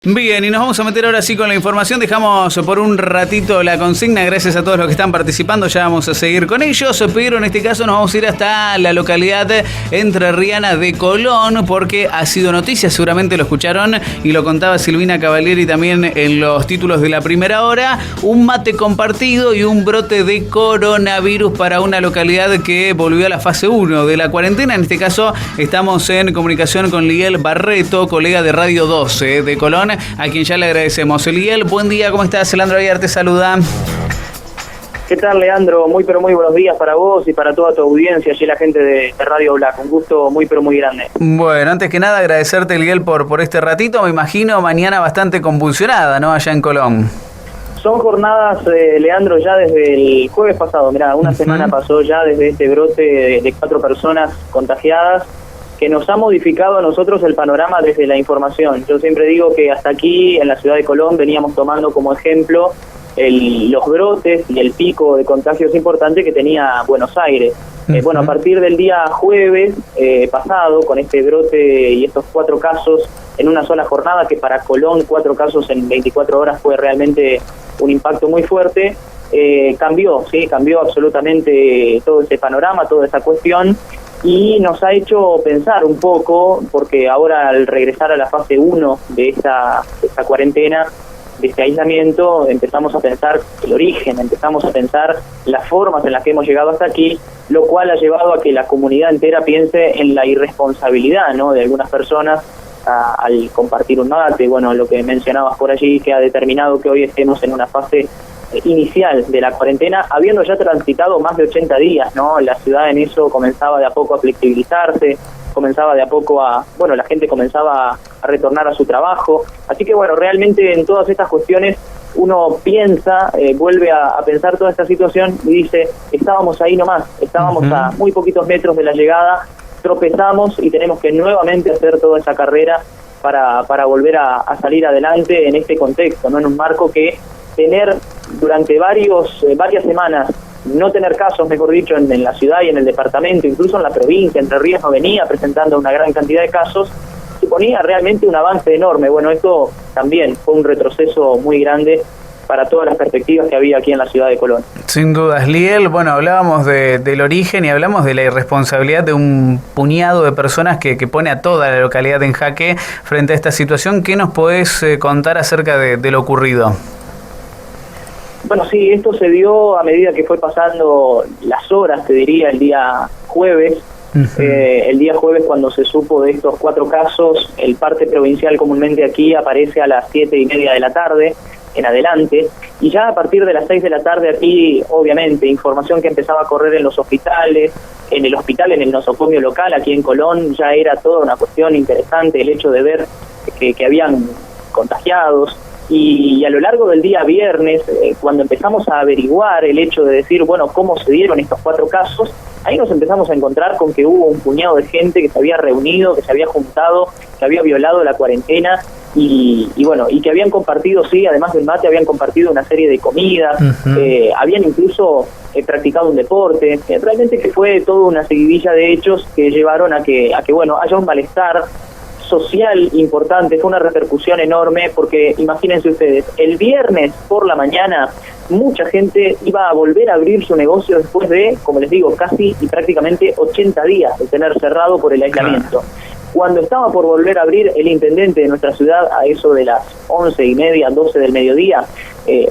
Bien, y nos vamos a meter ahora sí con la información. Dejamos por un ratito la consigna. Gracias a todos los que están participando. Ya vamos a seguir con ellos. Pero en este caso nos vamos a ir hasta la localidad entrerriana de Colón, porque ha sido noticia, seguramente lo escucharon y lo contaba Silvina Cavalieri también en los títulos de la primera hora. Un mate compartido y un brote de coronavirus para una localidad que volvió a la fase 1 de la cuarentena. En este caso estamos en comunicación con Liguel Barreto, colega de Radio 12 de Colón, a quien ya le agradecemos. Liguel, buen día, ¿cómo estás? Leandro Aguiar te saluda. ¿Qué tal, Leandro? Muy buenos días para vos y para toda tu audiencia y la gente de Radio Black. Un gusto muy grande. Bueno, antes que nada agradecerte, Liguel, por este ratito. Me imagino mañana bastante convulsionada, ¿no? Allá en Colón. Son jornadas, Leandro, ya desde el jueves pasado. Mirá, una semana pasó ya desde este brote de 4 personas contagiadas, que nos ha modificado a nosotros el panorama desde la información. Yo siempre digo que hasta aquí, en la ciudad de Colón, veníamos tomando como ejemplo los brotes y el pico de contagios importante que tenía Buenos Aires. Bueno, a partir del día jueves pasado, con este brote y estos 4 casos en una sola jornada, que para Colón 4 casos en 24 horas fue realmente un impacto muy fuerte, cambió absolutamente todo ese panorama, toda esa cuestión, y nos ha hecho pensar un poco, porque ahora al regresar a la fase 1 de esta cuarentena, de este aislamiento, empezamos a pensar el origen, empezamos a pensar las formas en las que hemos llegado hasta aquí, lo cual ha llevado a que la comunidad entera piense en la irresponsabilidad, ¿no?, de algunas personas al compartir un mate. Bueno, lo que mencionabas por allí, que ha determinado que hoy estemos en una fase inicial de la cuarentena, habiendo ya transitado más de 80 días, ¿no? La ciudad en eso comenzaba de a poco a flexibilizarse, comenzaba de a poco la gente comenzaba a retornar a su trabajo. Así que bueno, realmente en todas estas cuestiones uno piensa, vuelve a pensar toda esta situación y dice, estábamos ahí nomás, estábamos a muy poquitos metros de la llegada, tropezamos y tenemos que nuevamente hacer toda esa carrera para volver a salir adelante en este contexto, ¿no? En un marco que tener durante varias semanas, no tener casos, mejor dicho, en la ciudad y en el departamento, incluso en la provincia, Entre Ríos no venía presentando una gran cantidad de casos, suponía realmente un avance enorme. Bueno, esto también fue un retroceso muy grande para todas las perspectivas que había aquí en la ciudad de Colón. Sin dudas, Liguel, bueno, hablábamos del origen y hablamos de la irresponsabilidad de un puñado de personas que pone a toda la localidad en jaque frente a esta situación. ¿Qué nos podés contar acerca de lo ocurrido? Bueno, sí, esto se dio a medida que fue pasando las horas, te diría, el día jueves. El día jueves, cuando se supo de estos 4 casos, el parte provincial comúnmente aquí aparece a las 7:30 de la tarde en adelante, y ya a partir de las 6 de la tarde aquí, obviamente, información que empezaba a correr en los hospitales, en el nosocomio local aquí en Colón, ya era toda una cuestión interesante el hecho de ver que habían contagiados. Y a lo largo del día viernes, cuando empezamos a averiguar el hecho de decir, bueno, cómo se dieron estos 4 casos, ahí nos empezamos a encontrar con que hubo un puñado de gente que se había reunido, que se había juntado, que había violado la cuarentena y que habían compartido, sí, además del mate, habían compartido una serie de comidas, habían incluso practicado un deporte. Realmente que fue toda una seguidilla de hechos que llevaron a que haya un malestar social importante, fue una repercusión enorme, porque imagínense ustedes, el viernes por la mañana mucha gente iba a volver a abrir su negocio después de, como les digo, casi y prácticamente 80 días de tener cerrado por el aislamiento. Cuando estaba por volver a abrir, el intendente de nuestra ciudad, a eso de las 11:30, 12 del mediodía,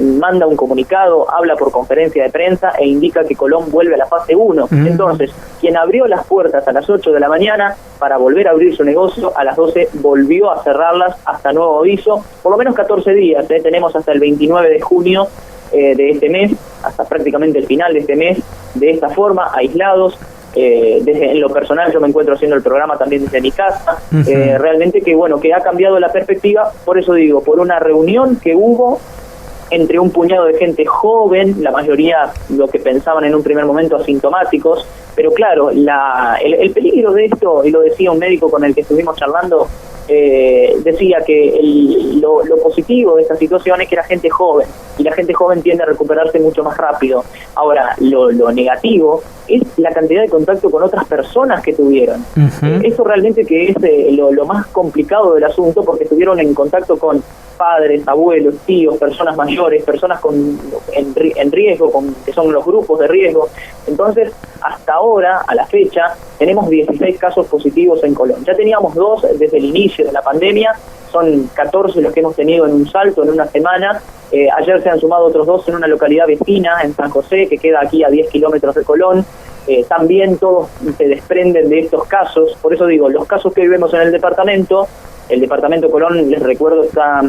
manda un comunicado, habla por conferencia de prensa e indica que Colón vuelve a la fase 1. Entonces, quien abrió las puertas a las 8 de la mañana para volver a abrir su negocio, a las 12 volvió a cerrarlas hasta nuevo aviso, por lo menos 14 días, tenemos hasta el 29 de junio de este mes, hasta prácticamente el final de este mes, de esta forma, aislados. En lo personal yo me encuentro haciendo el programa también desde mi casa, realmente que ha cambiado la perspectiva, por eso digo, por una reunión que hubo entre un puñado de gente joven, la mayoría lo que pensaban en un primer momento asintomáticos, pero claro, el peligro de esto, y lo decía un médico con el que estuvimos charlando, decía que lo positivo de esta situación es que era gente joven, y la gente joven tiende a recuperarse mucho más rápido. Ahora, lo negativo es la cantidad de contacto con otras personas que tuvieron. Eso realmente que es lo más complicado del asunto, porque estuvieron en contacto con padres, abuelos, tíos, personas mayores, personas en riesgo, que son los grupos de riesgo. Entonces, hasta ahora, a la fecha, tenemos 16 casos positivos en Colón. Ya teníamos 2 desde el inicio de la pandemia, son 14 los que hemos tenido en un salto, en una semana. Ayer se han sumado otros 2 en una localidad vecina, en San José, que queda aquí a 10 kilómetros de Colón. También todos se desprenden de estos casos. Por eso digo, los casos que hoy vemos en el departamento Colón, les recuerdo, está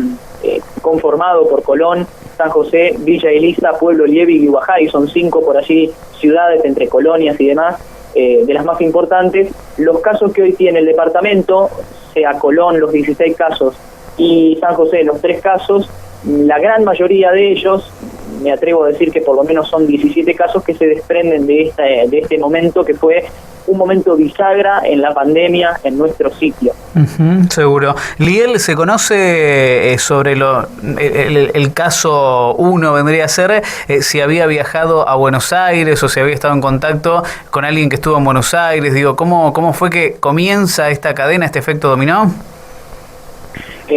conformado por Colón, San José, Villa Elisa, Pueblo Liebig y Guajay. Son 5 por allí ciudades entre colonias y demás, de las más importantes. Los casos que hoy tiene el departamento, sea Colón los 16 casos y San José los 3 casos, la gran mayoría de ellos, me atrevo a decir que por lo menos son 17 casos que se desprenden de este momento, que fue un momento bisagra en la pandemia en nuestro sitio. Seguro. Liel, ¿se conoce sobre el caso 1, vendría a ser, si había viajado a Buenos Aires o si había estado en contacto con alguien que estuvo en Buenos Aires? Digo, ¿cómo fue que comienza esta cadena, este efecto dominó?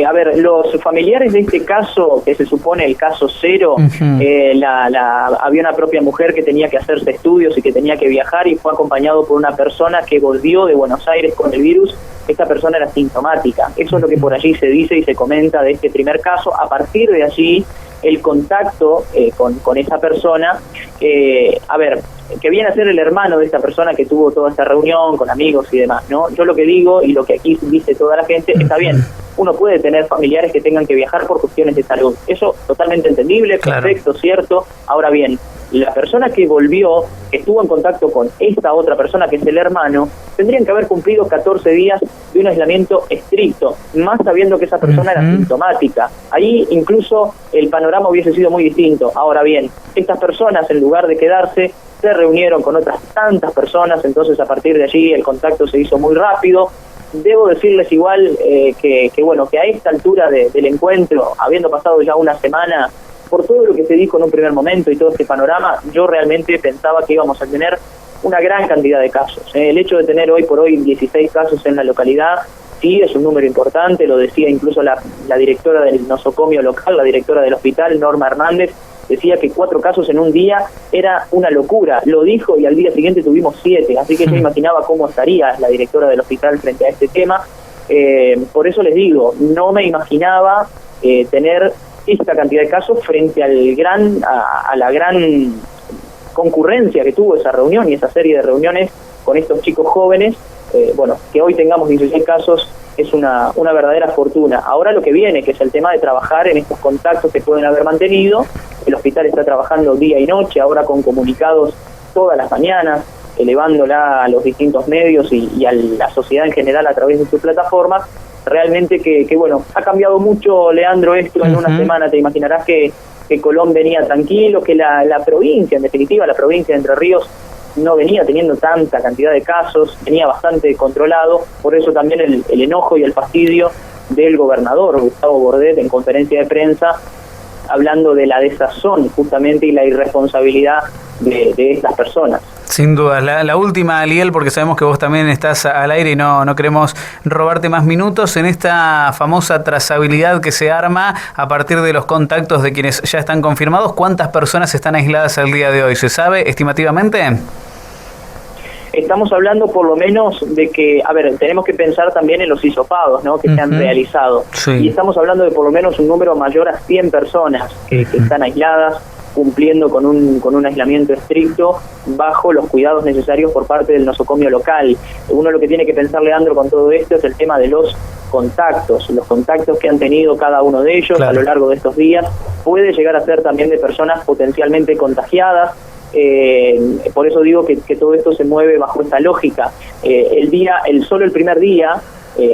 A ver, los familiares de este caso, que se supone el caso 0, había una propia mujer que tenía que hacerse estudios y que tenía que viajar, y fue acompañado por una persona que volvió de Buenos Aires con el virus. Esta persona era sintomática. Eso es lo que por allí se dice y se comenta de este primer caso. A partir de allí, el contacto con esa persona, que viene a ser el hermano de esta persona que tuvo toda esta reunión con amigos y demás, ¿no? Yo lo que digo, y lo que aquí dice toda la gente, está bien, uno puede tener familiares que tengan que viajar por cuestiones de salud, eso totalmente entendible, perfecto, claro, cierto. Ahora bien, la persona que volvió, que estuvo en contacto con esta otra persona que es el hermano, tendrían que haber cumplido 14 días de un aislamiento estricto, más sabiendo que esa persona era sintomática. Ahí incluso el panorama hubiese sido muy distinto. Ahora bien, estas personas, en lugar de quedarse, se reunieron con otras tantas personas, entonces a partir de allí el contacto se hizo muy rápido. Debo decirles igual que a esta altura del encuentro, habiendo pasado ya una semana, por todo lo que se dijo en un primer momento y todo este panorama, yo realmente pensaba que íbamos a tener una gran cantidad de casos. El hecho de tener hoy por hoy 16 casos en la localidad, sí, es un número importante, lo decía incluso la directora del nosocomio local, la directora del hospital, Norma Hernández, decía que 4 casos en un día era una locura. Lo dijo y al día siguiente tuvimos 7, así que yo imaginaba cómo estaría la directora del hospital frente a este tema. Por eso les digo, no me imaginaba tener esta cantidad de casos frente a la gran concurrencia que tuvo esa reunión y esa serie de reuniones con estos chicos jóvenes. Que hoy tengamos 16 casos es una verdadera fortuna. Ahora lo que viene, que es el tema de trabajar en estos contactos que pueden haber mantenido. El hospital está trabajando día y noche, ahora con comunicados todas las mañanas, elevándola a los distintos medios y a la sociedad en general a través de sus plataformas. Realmente que ha cambiado mucho, Leandro, esto en una semana. Te imaginarás que Colón venía tranquilo, que la provincia, en definitiva, la provincia de Entre Ríos, no venía teniendo tanta cantidad de casos, venía bastante controlado. Por eso también el enojo y el fastidio del gobernador Gustavo Bordet en conferencia de prensa, hablando de la desazón justamente y la irresponsabilidad de estas personas. Sin duda. La última, Liel, porque sabemos que vos también estás al aire y no queremos robarte más minutos. En esta famosa trazabilidad que se arma a partir de los contactos de quienes ya están confirmados, ¿cuántas personas están aisladas al día de hoy? ¿Se sabe estimativamente? Estamos hablando por lo menos de que, tenemos que pensar también en los hisopados, ¿no?, que se han realizado. Sí. Y estamos hablando de por lo menos un número mayor a 100 personas que están aisladas, cumpliendo con un aislamiento estricto, bajo los cuidados necesarios por parte del nosocomio local. Uno lo que tiene que pensar, Leandro, con todo esto es el tema de los contactos que han tenido cada uno de ellos, claro, a lo largo de estos días. Puede llegar a ser también de personas potencialmente contagiadas. Por eso digo que todo esto se mueve bajo esta lógica. Solo el primer día,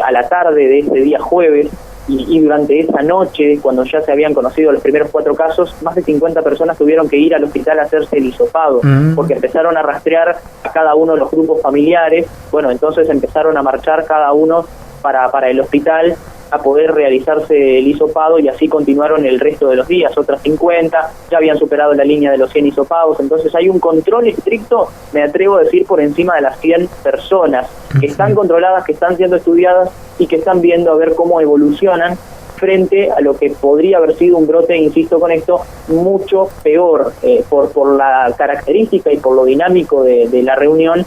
a la tarde de este día jueves, y durante esa noche, cuando ya se habían conocido los primeros 4 casos, más de 50 personas tuvieron que ir al hospital a hacerse el hisopado, porque empezaron a rastrear a cada uno de los grupos familiares. Entonces empezaron a marchar cada uno para el hospital a poder realizarse el hisopado, y así continuaron el resto de los días. Otras 50 ya habían superado la línea de los 100 hisopados. Entonces hay un control estricto, me atrevo a decir, por encima de las 100 personas que están controladas, que están siendo estudiadas y que están viendo a ver cómo evolucionan frente a lo que podría haber sido un brote, insisto con esto, mucho peor, por la característica y por lo dinámico de la reunión,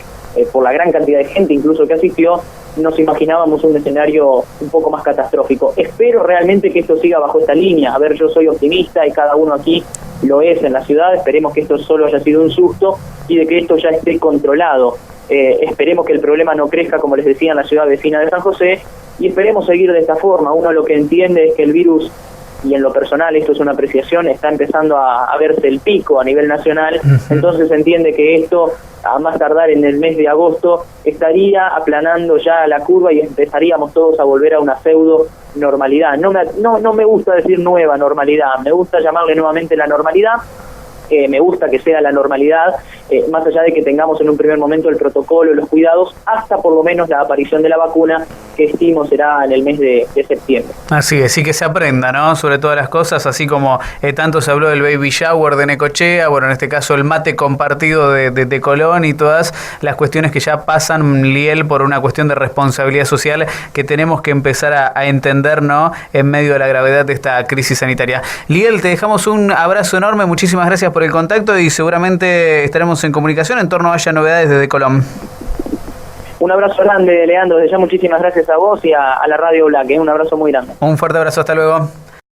por la gran cantidad de gente incluso que asistió. Nos imaginábamos un escenario un poco más catastrófico. Espero realmente que esto siga bajo esta línea. A ver, yo soy optimista y cada uno aquí lo es en la ciudad. Esperemos que esto solo haya sido un susto y de que esto ya esté controlado. Esperemos que el problema no crezca, como les decía, en la ciudad vecina de San José, y esperemos seguir de esta forma. Uno lo que entiende es que el virus, y en lo personal esto es una apreciación, está empezando a verse el pico a nivel nacional. Entonces se entiende que esto, a más tardar en el mes de agosto, estaría aplanando ya la curva y empezaríamos todos a volver a una pseudo normalidad. No me gusta decir nueva normalidad, me gusta llamarle nuevamente la normalidad. Me gusta que sea la normalidad, más allá de que tengamos en un primer momento el protocolo, los cuidados, hasta por lo menos la aparición de la vacuna, que estimo será en el mes de septiembre. Así es, sí, que se aprenda, ¿no? Sobre todas las cosas, así como tanto se habló del baby shower de Necochea, bueno, en este caso el mate compartido de Colón y todas las cuestiones que ya pasan, Liel, por una cuestión de responsabilidad social que tenemos que empezar a entender, ¿no? En medio de la gravedad de esta crisis sanitaria. Liel, te dejamos un abrazo enorme, muchísimas gracias por el contacto y seguramente estaremos en comunicación en torno a haya novedades desde Colón. Un abrazo grande, Leandro. Desde ya muchísimas gracias a vos y a la Radio Black. Un abrazo muy grande. Un fuerte abrazo, hasta luego.